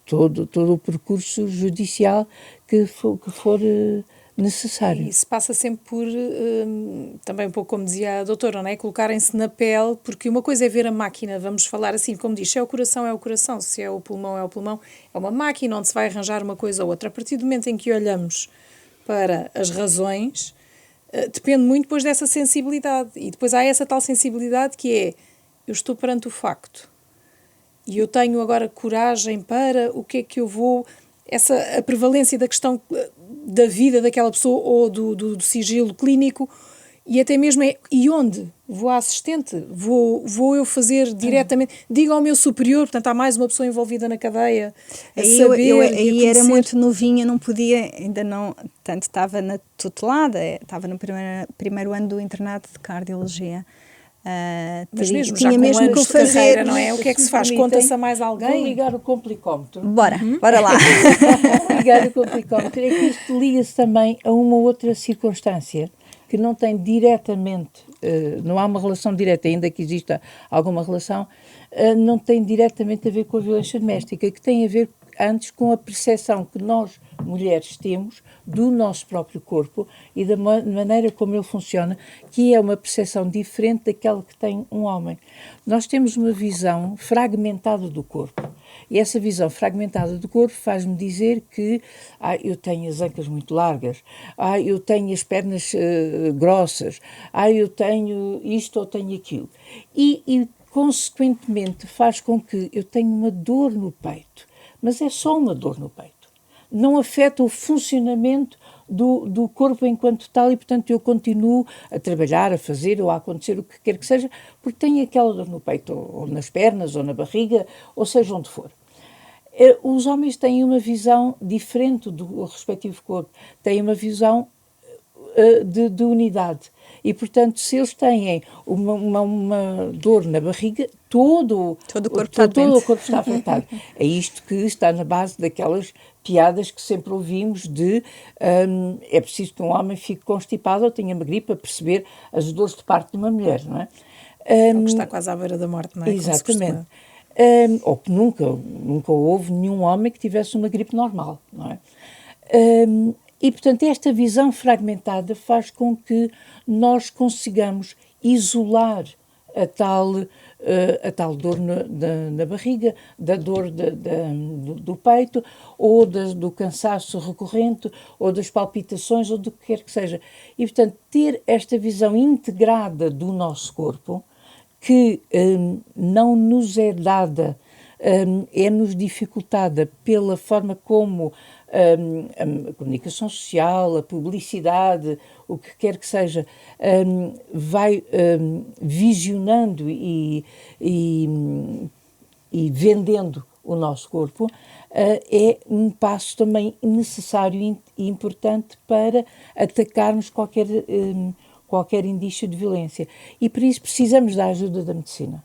Speaker 3: todo o percurso judicial que for necessário.
Speaker 1: Isso passa sempre por, também um pouco como dizia a doutora, não é? Colocarem-se na pele, porque uma coisa é ver a máquina, vamos falar assim, como diz, se é o coração, se é o pulmão, é uma máquina onde se vai arranjar uma coisa ou outra. A partir do momento em que olhamos para as razões, depende muito depois dessa sensibilidade, e depois há essa tal sensibilidade que é, eu estou perante o facto, e eu tenho agora coragem para o que é que eu vou... a prevalência da questão da vida daquela pessoa ou do sigilo clínico, e até mesmo e onde? Vou à assistente? Vou eu fazer diretamente? Digo ao meu superior, portanto há mais uma pessoa envolvida na cadeia a saber
Speaker 2: aí era muito novinha, não podia, ainda não, tanto estava na tutelada, estava no primeiro ano do internato de cardiologia.
Speaker 1: Mas mesmo
Speaker 2: tinha
Speaker 1: já com
Speaker 2: mesmo
Speaker 1: anos
Speaker 2: que eu
Speaker 1: de carreira,
Speaker 2: fazer,
Speaker 1: não é? O que é que se faz? Conta-se a mais alguém?
Speaker 3: Vou ligar o complicómetro.
Speaker 2: Bora lá.
Speaker 3: Vou ligar o complicómetro. É que isto liga-se também a uma outra circunstância que não tem diretamente, não há uma relação direta, ainda que exista alguma relação, não tem diretamente a ver com a violência doméstica, que tem a ver antes com a percepção que nós, mulheres, temos do nosso próprio corpo e da maneira como ele funciona, que é uma percepção diferente daquela que tem um homem. Nós temos uma visão fragmentada do corpo. E essa visão fragmentada do corpo faz-me dizer que eu tenho as ancas muito largas, eu tenho as pernas grossas, eu tenho isto ou tenho aquilo. E, consequentemente, faz com que eu tenha uma dor no peito. Mas é só uma dor no peito. Não afeta o funcionamento do corpo enquanto tal e, portanto, eu continuo a trabalhar, a fazer ou a acontecer o que quer que seja, porque tenho aquela dor no peito, ou nas pernas, ou na barriga, ou seja onde for. Os homens têm uma visão diferente do respectivo corpo, têm uma visão de unidade. E, portanto, se eles têm uma dor na barriga, todo o corpo está afetado. É isto que está na base daquelas piadas que sempre ouvimos de é preciso que um homem fique constipado ou tenha uma gripe para perceber as dores de parto de uma mulher, não é?
Speaker 1: Ou que está quase à beira da morte, não é?
Speaker 3: Exatamente. Ou que nunca houve nenhum homem que tivesse uma gripe normal, não é? E, portanto, esta visão fragmentada faz com que nós consigamos isolar a tal dor na barriga, da dor do peito, ou do cansaço recorrente, ou das palpitações, ou do que quer que seja. E, portanto, ter esta visão integrada do nosso corpo, que não nos é dada, é-nos dificultada pela forma como a comunicação social, a publicidade, o que quer que seja, vai visionando e vendendo o nosso corpo, é um passo também necessário e importante para atacarmos qualquer indício de violência. E por isso precisamos da ajuda da medicina.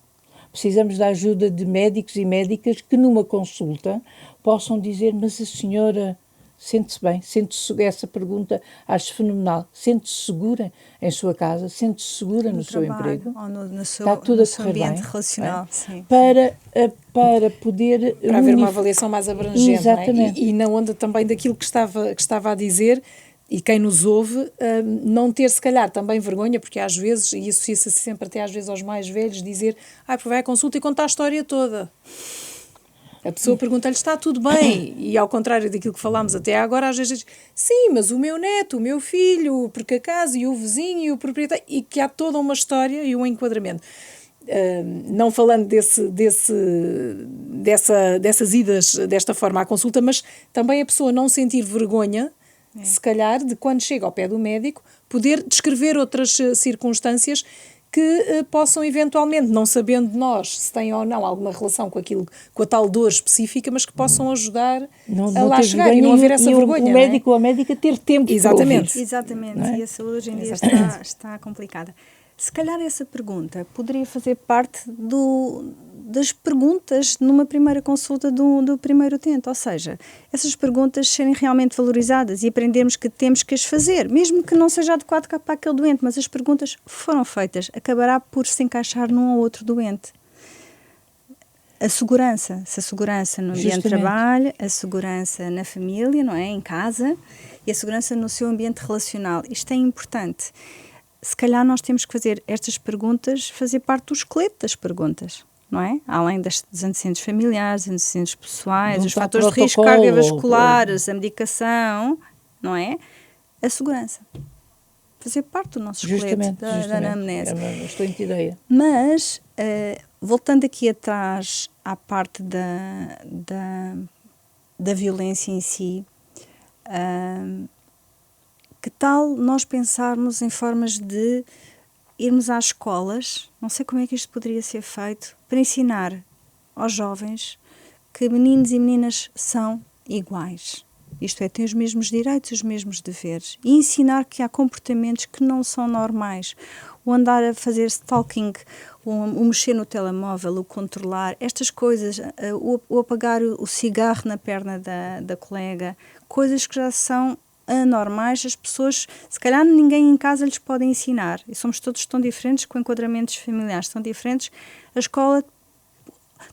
Speaker 3: Precisamos da ajuda de médicos e médicas que numa consulta possam dizer: mas a senhora sente-se bem, sente-se, essa pergunta acho fenomenal, sente-se segura em sua casa, sente-se segura no seu emprego,
Speaker 2: ou no seu,
Speaker 3: está tudo
Speaker 2: no
Speaker 3: a
Speaker 2: seu
Speaker 3: correr
Speaker 2: ambiente
Speaker 3: bem,
Speaker 2: relacional.
Speaker 3: é?
Speaker 2: Sim,
Speaker 3: Para poder...
Speaker 1: Para haver uma avaliação mais abrangente.
Speaker 3: Exatamente.
Speaker 1: Não é? E na onda também daquilo que estava a dizer, e quem nos ouve, não ter se calhar também vergonha, porque às vezes, e associa-se sempre até às vezes aos mais velhos, dizer: porque vai à consulta e conta a história toda. A pessoa pergunta-lhe: está tudo bem? E ao contrário daquilo que falámos até agora, às vezes diz: sim, mas o meu neto, o meu filho, o por acaso, e o vizinho, e o proprietário, e que há toda uma história e um enquadramento. Não falando dessas idas desta forma à consulta, mas também a pessoa não sentir vergonha, se calhar, de quando chega ao pé do médico, poder descrever outras circunstâncias que possam eventualmente, não sabendo nós se têm ou não alguma relação com a tal dor específica, mas que possam ajudar a lá chegar e não haver essa vergonha.
Speaker 3: O médico ou a médica ter tempo para ouvir.
Speaker 2: Exatamente,
Speaker 3: É?
Speaker 2: e a saúde hoje em dia está complicada. Se calhar essa pergunta poderia fazer parte das perguntas numa primeira consulta do primeiro utente, ou seja, essas perguntas serem realmente valorizadas e aprendermos que temos que as fazer, mesmo que não seja adequado para aquele doente, mas as perguntas foram feitas, acabará por se encaixar num ou outro doente. A segurança no ambiente de trabalho, a segurança na família, não é? Em casa, e a segurança no seu ambiente relacional. Isto é importante. Se calhar nós temos que fazer estas perguntas, fazer parte do esqueleto das perguntas, não é? Além dos antecedentes familiares, antecedentes pessoais, os fatores de risco cardiovasculares, a medicação, não é? A segurança. Fazer parte do nosso esqueleto, da anamnese.
Speaker 3: É uma excelente ideia.
Speaker 2: Mas, voltando aqui atrás à parte da violência em si, que tal nós pensarmos em formas de irmos às escolas, não sei como é que isto poderia ser feito, para ensinar aos jovens que meninos e meninas são iguais. Isto é, têm os mesmos direitos, os mesmos deveres. E ensinar que há comportamentos que não são normais. O andar a fazer stalking, o mexer no telemóvel, o controlar, estas coisas, o apagar o cigarro na perna da colega, coisas que já são anormais, as pessoas, se calhar ninguém em casa lhes pode ensinar, e somos todos tão diferentes, com enquadramentos familiares tão diferentes,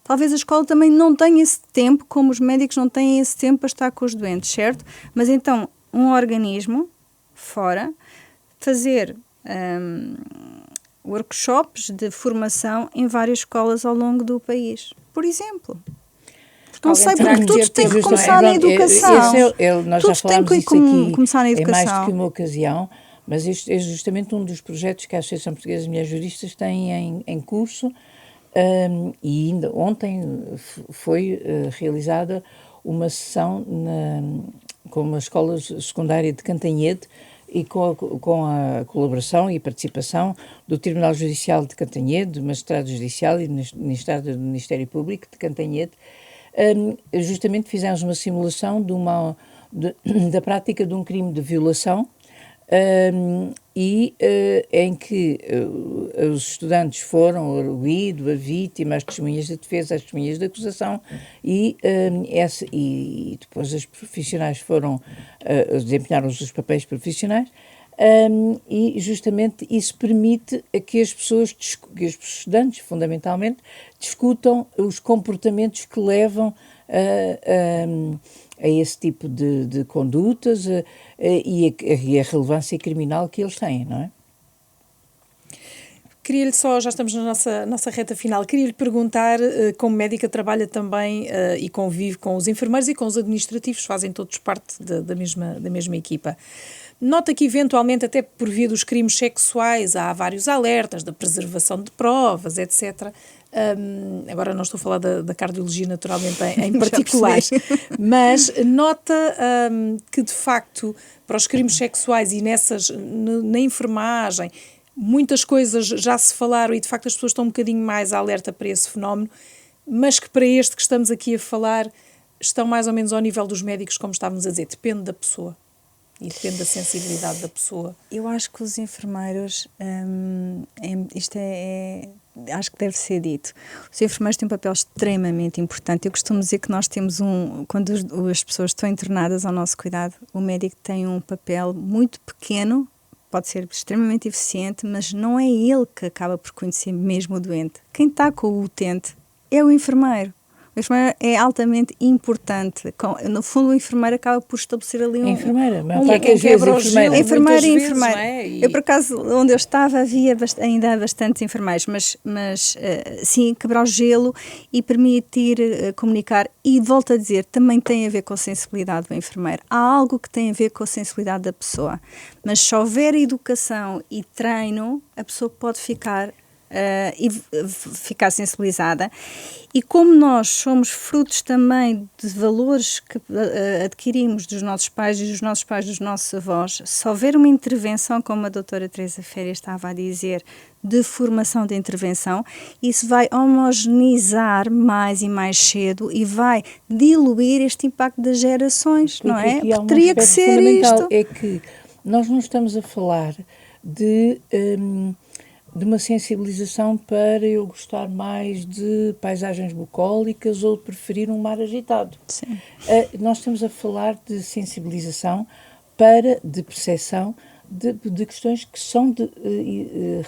Speaker 2: talvez a escola também não tenha esse tempo, como os médicos não têm esse tempo para estar com os doentes, certo? Mas então, um organismo, fora, fazer workshops de formação em várias escolas ao longo do país, por exemplo. Não sei, porque tudo tem que começar na educação.
Speaker 3: Nós já falámos disso aqui,
Speaker 2: começar na educação.
Speaker 3: É mais do que uma ocasião, mas este é justamente um dos projetos que a Associação Portuguesa de Mulheres Juristas tem em curso, e ainda ontem foi realizada uma sessão com uma escola secundária de Cantanhede e com a colaboração e participação do Tribunal Judicial de Cantanhede, do Magistrado Judicial e do Ministério Público de Cantanhede. Justamente fizemos uma simulação da prática de um crime de violação, em que os estudantes foram ouvidos, a vítima, as testemunhas de defesa, as testemunhas de acusação, e depois os profissionais desempenharam os papéis profissionais. E justamente isso permite que as pessoas, que os estudantes fundamentalmente, discutam os comportamentos que levam a esse tipo de condutas e a relevância criminal que eles têm, não é?
Speaker 1: Queria-lhe só, já estamos na nossa reta final, queria-lhe perguntar, como médica trabalha também e convive com os enfermeiros e com os administrativos, fazem todos parte da mesma equipa. Nota que eventualmente, até por via dos crimes sexuais, há vários alertas da preservação de provas, etc. Agora não estou a falar da cardiologia naturalmente em particular, mas nota que de facto para os crimes sexuais e na enfermagem muitas coisas já se falaram e de facto as pessoas estão um bocadinho mais alerta para esse fenómeno, mas que para este que estamos aqui a falar estão mais ou menos ao nível dos médicos, como estávamos a dizer, depende da pessoa. E depende da sensibilidade da pessoa.
Speaker 2: Eu acho que os enfermeiros, acho que deve ser dito, os enfermeiros têm um papel extremamente importante. Eu costumo dizer que nós temos quando as pessoas estão internadas ao nosso cuidado, o médico tem um papel muito pequeno, pode ser extremamente eficiente, mas não é ele que acaba por conhecer mesmo o doente. Quem está com o utente é o enfermeiro. O enfermeiro é altamente importante. No fundo, o enfermeiro acaba por estabelecer ali
Speaker 3: A enfermeira,
Speaker 1: quem quebra o gelo,
Speaker 2: enfermeira e
Speaker 1: muitas
Speaker 2: enfermeira.
Speaker 1: vezes,
Speaker 2: Eu, por acaso, onde eu estava, ainda há bastantes enfermeiros, mas sim, quebrar o gelo e permitir comunicar. E, volto a dizer, também tem a ver com a sensibilidade do enfermeiro. Há algo que tem a ver com a sensibilidade da pessoa. Mas se houver educação e treino, a pessoa pode ficar sensibilizada. E como nós somos frutos também de valores que adquirimos dos nossos pais e dos nossos pais, dos nossos avós, se houver uma intervenção, como a doutora Teresa Féria estava a dizer, de formação de intervenção, isso vai homogeneizar mais e mais cedo e vai diluir este impacto das gerações, não é? Porque teria que ser isto.
Speaker 3: É que nós não estamos a falar de uma sensibilização para eu gostar mais de paisagens bucólicas ou de preferir um mar agitado.
Speaker 2: Sim.
Speaker 3: Nós estamos a falar de sensibilização de percepção de questões que são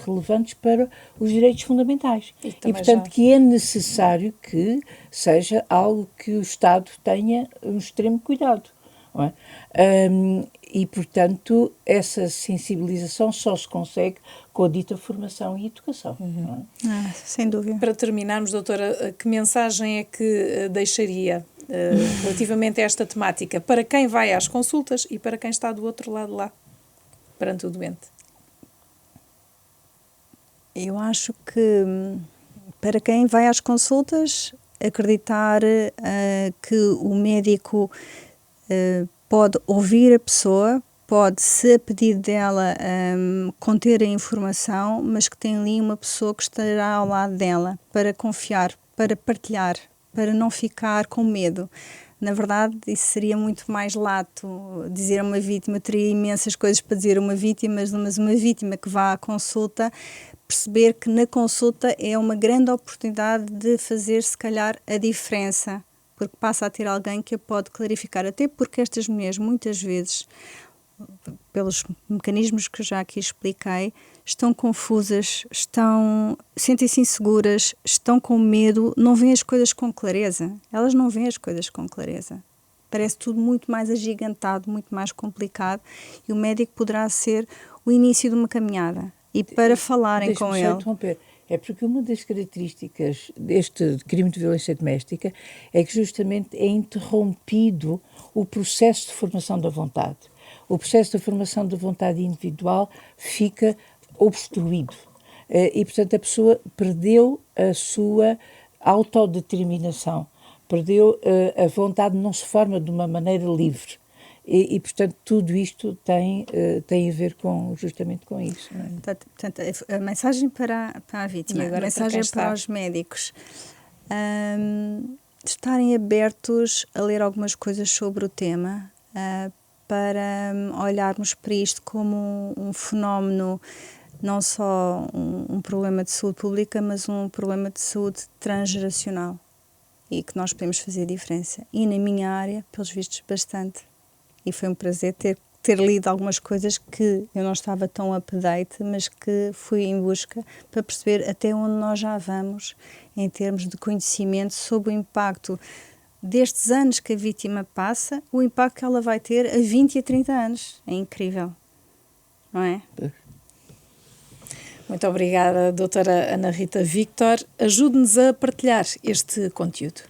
Speaker 3: relevantes para os direitos fundamentais. E portanto, que é necessário que seja algo que o Estado tenha um extremo cuidado. Não é? E, portanto, essa sensibilização só se consegue com a dita formação e educação. Não é?
Speaker 2: Sem dúvida.
Speaker 1: Para terminarmos, doutora, que mensagem é que deixaria relativamente a esta temática para quem vai às consultas e para quem está do outro lado lá, perante o doente?
Speaker 2: Eu acho que para quem vai às consultas, acreditar que o médico pode ouvir a pessoa, pode, se a pedido dela, conter a informação, mas que tem ali uma pessoa que estará ao lado dela para confiar, para partilhar, para não ficar com medo. Na verdade, isso seria muito mais lato. Dizer a uma vítima, eu teria imensas coisas para dizer a uma vítima, mas uma vítima que vá à consulta, perceber que na consulta é uma grande oportunidade de fazer, se calhar, a diferença, porque passa a ter alguém que a pode clarificar, até porque estas mulheres, muitas vezes, pelos mecanismos que eu já aqui expliquei, estão confusas, sentem-se inseguras, estão com medo, não veem as coisas com clareza. Elas não veem as coisas com clareza. Parece tudo muito mais agigantado, muito mais complicado, e o médico poderá ser o início de uma caminhada. E para falarem com ele...
Speaker 3: Interromper. É porque uma das características deste crime de violência doméstica é que justamente é interrompido o processo de formação da vontade. O processo de formação da vontade individual fica obstruído. E, portanto, a pessoa perdeu a sua autodeterminação, perdeu a vontade, não se forma de uma maneira livre. E, portanto, tudo isto tem a ver justamente com isso. Não é?
Speaker 2: Portanto, a mensagem para a vítima, a mensagem para os médicos, estarem abertos a ler algumas coisas sobre o tema, para olharmos para isto como um fenómeno, não só um problema de saúde pública, mas um problema de saúde transgeracional, e que nós podemos fazer diferença. E na minha área, pelos vistos, bastante. E foi um prazer ter lido algumas coisas que eu não estava tão up-to-date, mas que fui em busca para perceber até onde nós já vamos em termos de conhecimento sobre o impacto destes anos que a vítima passa, o impacto que ela vai ter a 20 e a 30 anos. É incrível, não é?
Speaker 1: Muito obrigada, doutora Ana Rita Victor. Ajude-nos a partilhar este conteúdo.